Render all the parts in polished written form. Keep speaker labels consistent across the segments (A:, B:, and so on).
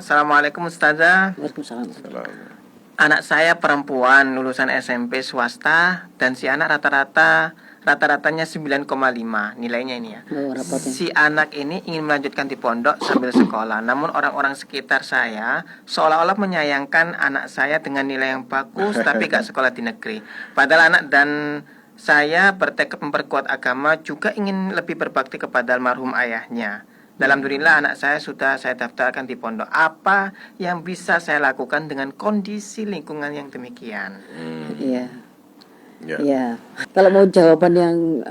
A: Assalamualaikum Ustazah.
B: Waalaikumsalam.
A: Anak saya perempuan lulusan SMP swasta dan si anak rata-ratanya 9,5 nilainya ini ya.
B: Rapotnya.
A: Si anak ini ingin melanjutkan di pondok sambil sekolah. Namun orang-orang sekitar saya seolah-olah menyayangkan anak saya dengan nilai yang bagus tapi gak sekolah di negeri. Padahal anak dan saya bertekad memperkuat agama, juga ingin lebih berbakti kepada almarhum ayahnya. Alhamdulillah anak saya sudah saya daftarkan di pondok. Apa yang bisa saya lakukan dengan kondisi lingkungan yang demikian?
B: Iya. Ya. Kalau mau jawaban yang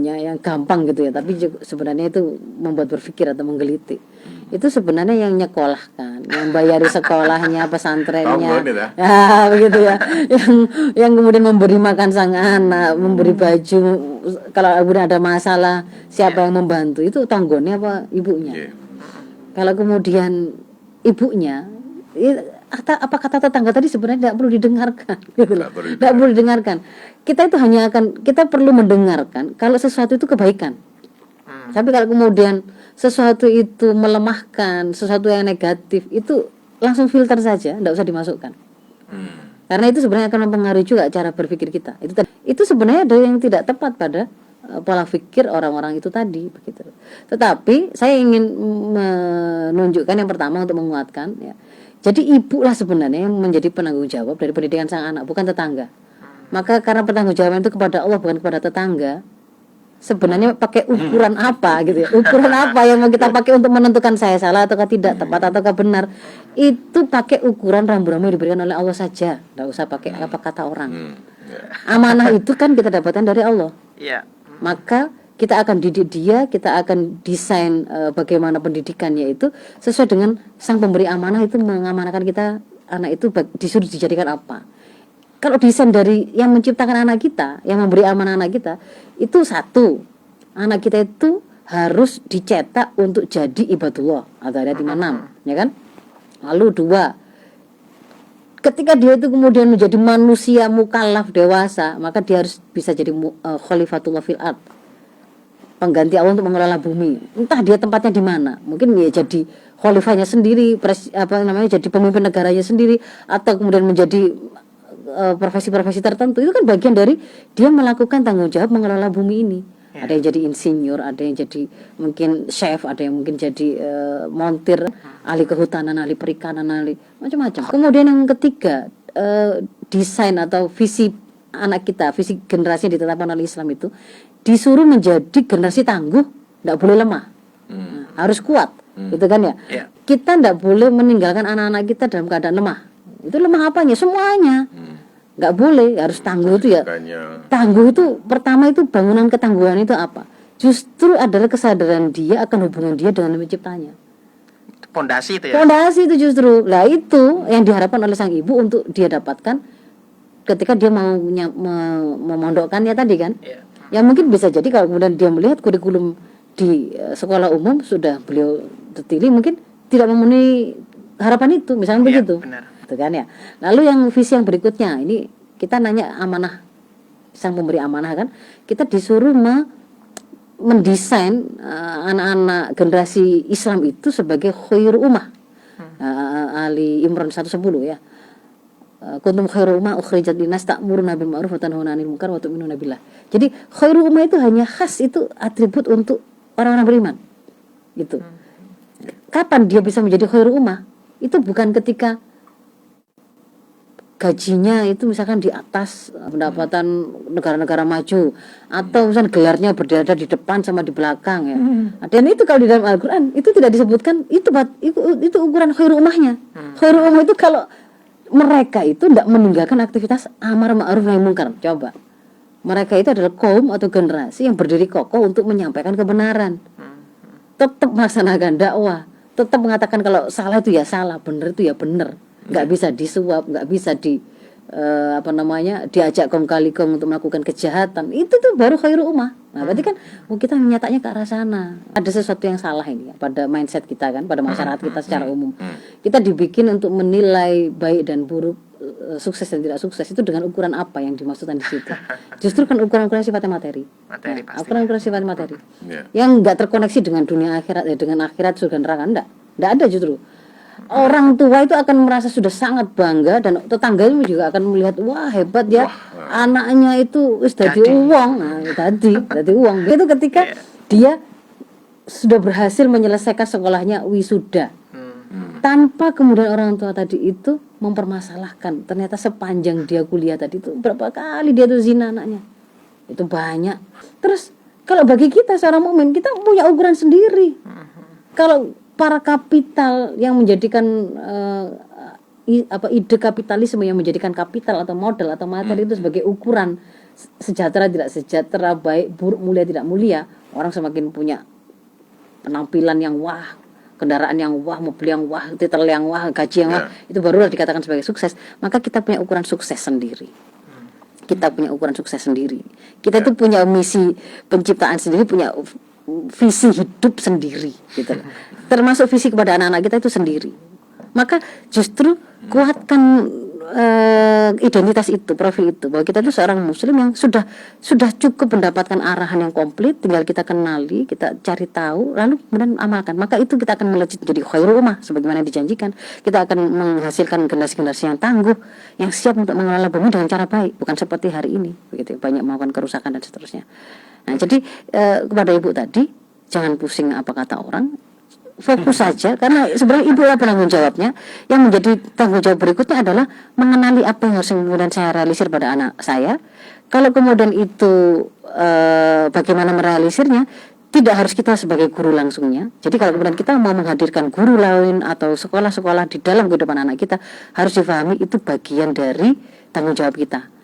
B: yang gampang gitu ya, tapi sebenarnya itu membuat berpikir atau menggelitik. Itu sebenarnya yang nyekolahkan, yang bayari sekolahnya, pesantrennya, ya begitu ya. Yang kemudian memberi makan sang anak, memberi baju. Kalau kemudian ada masalah, siapa yang membantu? Itu tanggungannya apa ibunya? Kalau kemudian ibunya, apa kata tetangga tadi sebenarnya tidak perlu didengarkan, gitu loh. Tidak perlu didengarkan. Kita itu kita perlu mendengarkan kalau sesuatu itu kebaikan. Tapi kalau kemudian sesuatu itu melemahkan, sesuatu yang negatif, itu langsung filter saja, tidak usah dimasukkan. Karena itu sebenarnya akan mempengaruhi juga cara berpikir kita. Itu sebenarnya ada yang tidak tepat pada pola pikir orang-orang itu tadi, begitu. Tetapi saya ingin menunjukkan yang pertama untuk menguatkan, ya. Jadi ibu lah sebenarnya yang menjadi penanggung jawab dari pendidikan sang anak, bukan tetangga. Maka karena penanggung jawab itu kepada Allah bukan kepada tetangga, sebenarnya pakai ukuran apa gitu ya? Ukuran apa yang mau kita pakai untuk menentukan saya salah ataukah tidak, tepat ataukah benar? Itu pakai ukuran rambu-rambu yang diberikan oleh Allah saja, tidak usah pakai apa kata orang. Amanah itu kan kita dapatkan dari Allah. Maka kita akan didik dia, kita akan desain bagaimana pendidikannya itu sesuai dengan sang pemberi amanah itu mengamanahkan kita, anak itu disuruh dijadikan apa. Kalau desain dari yang menciptakan anak kita, yang memberi amanah anak kita, itu satu, anak kita itu harus dicetak untuk jadi ibadullah, atau ada 5, ya kan? Lalu 2, ketika dia itu kemudian menjadi manusia mukallaf dewasa, maka dia harus bisa jadi khalifatullah fil ard, pengganti Allah untuk mengelola bumi. Entah dia tempatnya di mana, mungkin ya jadi khalifahnya sendiri, jadi pemimpin negaranya sendiri, atau kemudian menjadi profesi-profesi tertentu. Itu kan bagian dari dia melakukan tanggung jawab mengelola bumi ini. Ada yang jadi insinyur, ada yang jadi mungkin chef, ada yang mungkin jadi montir, ahli kehutanan, ahli perikanan, ahli macam-macam. Kemudian yang ketiga, desain atau visi anak kita, visi generasi yang ditetapkan oleh Islam itu disuruh menjadi generasi tangguh, tidak boleh lemah, harus kuat, gitu kan ya. Kita tidak boleh meninggalkan anak-anak kita dalam keadaan lemah. Itu lemah apanya? Semuanya. Nggak boleh, harus tangguh itu ya. Tangguh itu pertama itu bangunan ketangguhan itu apa? Justru adalah kesadaran dia akan hubungan dia dengan penciptanya.
A: Pondasi itu ya.
B: Pondasi itu justru. Lah itu yang diharapkan oleh sang ibu untuk dia dapatkan ketika dia mau memondokkannya tadi kan. Ya mungkin bisa jadi kalau kemudian dia melihat kurikulum di sekolah umum sudah beliau terpilih, mungkin tidak memenuhi harapan itu, misalnya begitu.
A: Benar.
B: Gitu kan ya. Lalu yang visi yang berikutnya, ini kita nanya amanah, sang pemberi amanah kan, kita disuruh mendesain anak-anak generasi Islam itu sebagai khairu ummah. Ali Imran 110 ya. Kuntum khairu ummah ukhrijat linnas ta'muruna bil ma'ruf wa tanhauna 'anil munkar wa tu'minuna billah. Jadi khairu ummah itu hanya khas, itu atribut untuk orang-orang beriman. Gitu. Kapan dia bisa menjadi khairu ummah? Itu bukan ketika gajinya itu misalkan di atas pendapatan negara-negara maju, atau misalkan gelarnya berada di depan sama di belakang ya. Dan itu kalau di dalam Al-Quran itu tidak disebutkan, itu ukuran khairu ummahnya. Khairu ummah itu kalau mereka itu tidak meninggalkan aktivitas amar ma'ruf nahi munkar. Coba, mereka itu adalah kaum atau generasi yang berdiri kokoh untuk menyampaikan kebenaran, tetap melaksanakan dakwah, tetap mengatakan kalau salah itu ya salah, benar itu ya benar. Nggak bisa disuap, nggak bisa diajak kong kali kong untuk melakukan kejahatan. Itu tuh baru khairu ummah. Nah, berarti kan kita menyatanya ke arah sana. Ada sesuatu yang salah ini ya, pada mindset kita kan, pada masyarakat kita secara umum. Kita dibikin untuk menilai baik dan buruk, sukses dan tidak sukses itu dengan ukuran apa yang dimaksudkan di situ. Justru kan ukuran-ukuran sifatnya materi. Ukuran-ukuran sifatnya materi. Yang nggak terkoneksi dengan dunia akhirat, dengan akhirat surga neraka, enggak ada justru. orang tua itu akan merasa sudah sangat bangga, dan tetangganya juga akan melihat, wah hebat ya, anaknya itu wis dadi uang. Nah, dadi uang. Itu ketika dia sudah berhasil menyelesaikan sekolahnya wisuda. Tanpa kemudian orang tua tadi itu mempermasalahkan, ternyata sepanjang dia kuliah tadi itu berapa kali dia tuh zina anaknya. Itu banyak. Terus kalau bagi kita seorang mukmin, kita punya ukuran sendiri. Kalau para kapital yang menjadikan ide kapitalisme yang menjadikan kapital atau modal atau materi itu sebagai ukuran sejahtera tidak sejahtera, baik buruk, mulia tidak mulia, orang semakin punya penampilan yang wah, kendaraan yang wah, mobil yang wah, titel yang wah, gaji yang wah, itu barulah dikatakan sebagai sukses. Maka kita punya ukuran sukses sendiri. Kita punya ukuran sukses sendiri. Kita itu punya misi penciptaan sendiri, punya visi hidup sendiri gitu. Termasuk visi kepada anak-anak kita itu sendiri. Maka justru kuatkan identitas itu, profil itu, bahwa kita itu seorang muslim yang sudah cukup mendapatkan arahan yang komplit, tinggal kita kenali, kita cari tahu, lalu kemudian amalkan. Maka itu kita akan melejit jadi khairul ummah sebagaimana dijanjikan. Kita akan menghasilkan generasi-generasi yang tangguh, yang siap untuk mengelola bumi dengan cara baik, bukan seperti hari ini begitu, banyak melakukan kerusakan dan seterusnya. Nah, jadi kepada ibu tadi, jangan pusing apa kata orang, fokus saja, karena sebenarnya ibu apa tanggung jawabnya. Yang menjadi tanggung jawab berikutnya adalah mengenali apa yang harus kemudian saya realisir pada anak saya. Kalau kemudian itu bagaimana merealisirnya, tidak harus kita sebagai guru langsungnya. Jadi kalau kemudian kita mau menghadirkan guru lain atau sekolah-sekolah di dalam kehidupan anak kita, harus difahami itu bagian dari tanggung jawab kita.